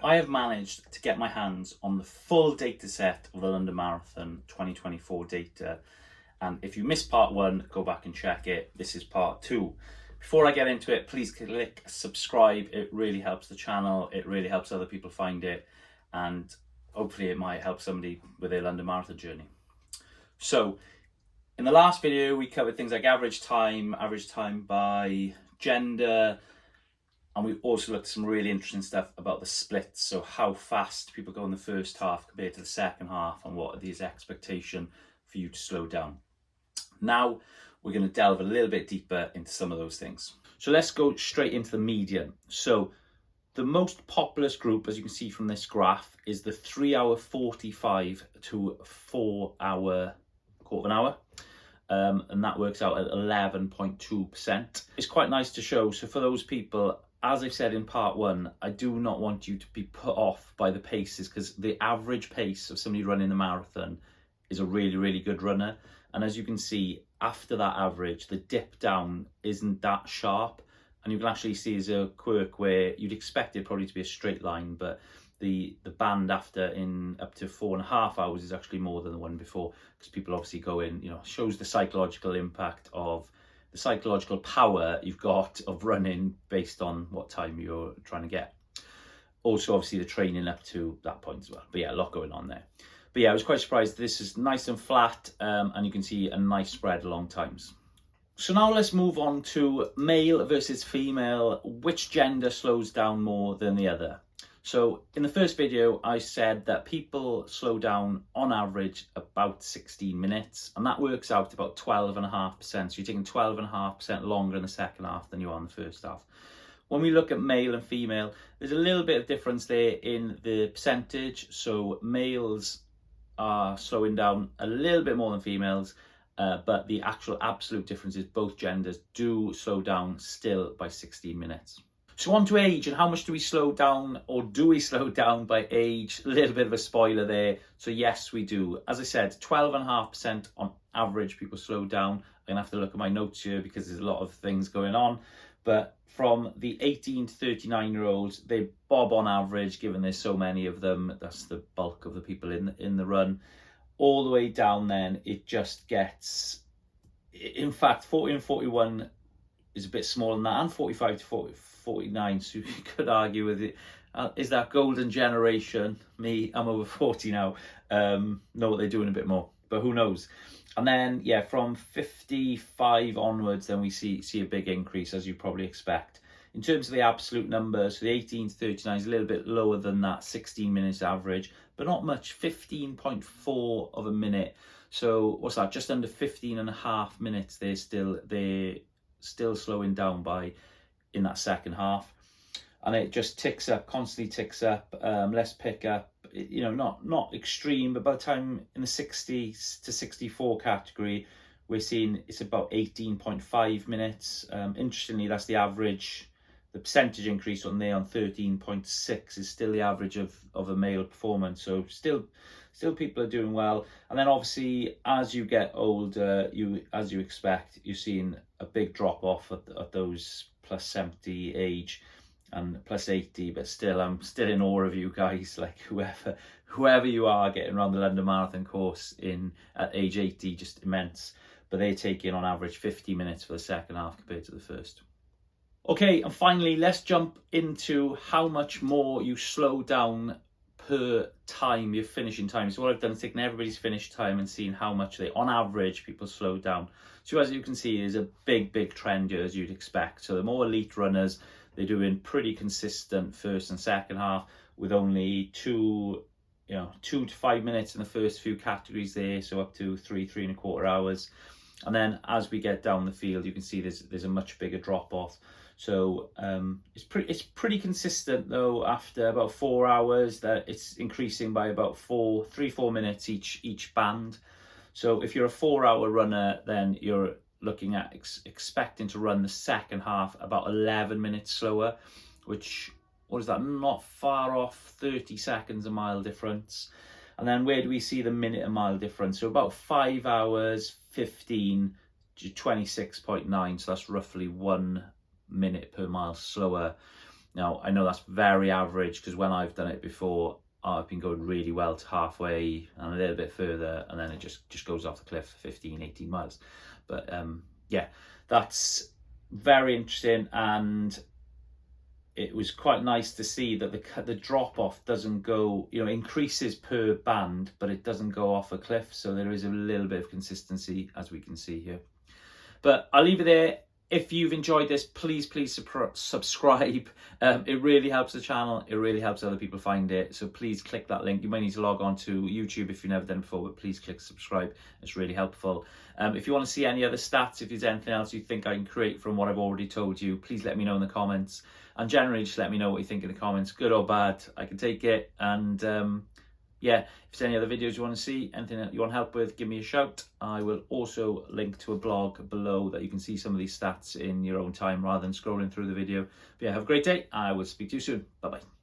I have managed to get my hands on the full data set of the London Marathon 2024 data. And if you missed part one, go back and check it. This is part two. Before I get into it, please click subscribe. It really helps the channel. It really helps other people find it. And hopefully it might help somebody with their London Marathon journey. So in the last video, we covered things like average time by gender, and we also looked at some really interesting stuff about the splits. So how fast people go in the first half compared to the second half, and what are these expectation for you to slow down. Now we're going to delve a little bit deeper into some of those things. So let's go straight into the median. So the most populous group, as you can see from this graph, is the 3 hour 45 to 4 hour quarter of an hour. And that works out at 11.2%. It's quite nice to show. So for those people, as I said in part one, I do not want you to be put off by the paces, because the average pace of somebody running a marathon is a really, really good runner. And as you can see, after that average, the dip down isn't that sharp. And you can actually see as a quirk where you'd expect it probably to be a straight line, but the band after in up to 4.5 hours is actually more than the one before, because people obviously go in, shows the psychological impact of the psychological power you've got of running based on what time you're trying to get. Also, obviously, the training up to that point as well. But yeah, a lot going on there. But yeah, I was quite surprised. This is nice and flat, and you can see a nice spread along times. So now let's move on to male versus female. Which gender slows down more than the other? So in the first video, I said that people slow down on average about 16 minutes, and that works out to about 12.5%. So you're taking 12.5% longer in the second half than you are in the first half. When we look at male and female, there's a little bit of difference there in the percentage. So males are slowing down a little bit more than females, but the actual absolute difference is both genders do slow down still by 16 minutes. So on to age, and how much do we slow down, or do we slow down by age? A little bit of a spoiler there. So yes, we do. As I said, 12.5% on average people slow down. I'm gonna have to look at my notes here because there's a lot of things going on. But from the 18 to 39-year-olds, they bob on average, given there's so many of them. That's the bulk of the people in the run. All the way down then, it just gets, in fact, 40 and 41 is a bit smaller than that, and 45 to 49, so you could argue with it. Is that golden generation? Me, I'm over 40 now, know what they're doing a bit more, but who knows. And then, yeah, from 55 onwards, then we see a big increase, as you probably expect. In terms of the absolute numbers, so the 18 to 39 is a little bit lower than that 16 minutes average, but not much, 15.4 of a minute. So what's that, just under 15.5 minutes they're still slowing down by in that second half. And it just ticks up, constantly ticks up. Let's pick up, not extreme, but by the time in the 60 to 64 category, we're seeing it's about 18.5 minutes. Interestingly, that's the average. The percentage increase on there on 13.6 is still the average of a male performance. So still people are doing well. And then obviously, as you get older, as you expect, you're seeing a big drop off at those plus 70 age and plus 80. But still, I'm still in awe of you guys. Like whoever you are getting around the London Marathon course at age 80, just immense. But they take in on average 50 minutes for the second half compared to the first. Okay, and finally, let's jump into how much more you slow down per time, your finishing time. So what I've done is taken everybody's finish time and seen how much on average, people slow down. So as you can see, there's a big trend here, as you'd expect. So the more elite runners, they're doing pretty consistent first and second half, with only 2 to 5 minutes in the first few categories there, so up to 3.25 hours. And then as we get down the field, you can see there's a much bigger drop off. So it's pretty consistent though. After about 4 hours, that it's increasing by about 3-4 minutes each band. So if you're a 4-hour runner, then you're looking at expecting to run the second half about 11 minutes slower, which, what is that? Not far off 30 seconds a mile difference. And then where do we see the minute a mile difference? So about 5 hours, 15 to 26.9. So that's roughly 1 minute per mile slower. Now, I know that's very average, because when I've done it before, I've been going really well to halfway and a little bit further, and then it just goes off the cliff 15, 18 miles. But yeah, that's very interesting, and it was quite nice to see that the drop off doesn't go, increases per band, but it doesn't go off a cliff. So there is a little bit of consistency, as we can see here. But I'll leave it there. If you've enjoyed this, please subscribe. It really helps the channel. It really helps other people find it. So please click that link. You might need to log on to YouTube if you've never done it before, but please click subscribe. It's really helpful. If you want to see any other stats, if there's anything else you think I can create from what I've already told you, please let me know in the comments. And generally, just let me know what you think in the comments, good or bad. I can take it. And yeah, if there's any other videos you want to see, anything that you want help with, give me a shout. I will also link to a blog below that you can see some of these stats in your own time rather than scrolling through the video. But yeah, have a great day. I will speak to you soon. Bye-bye.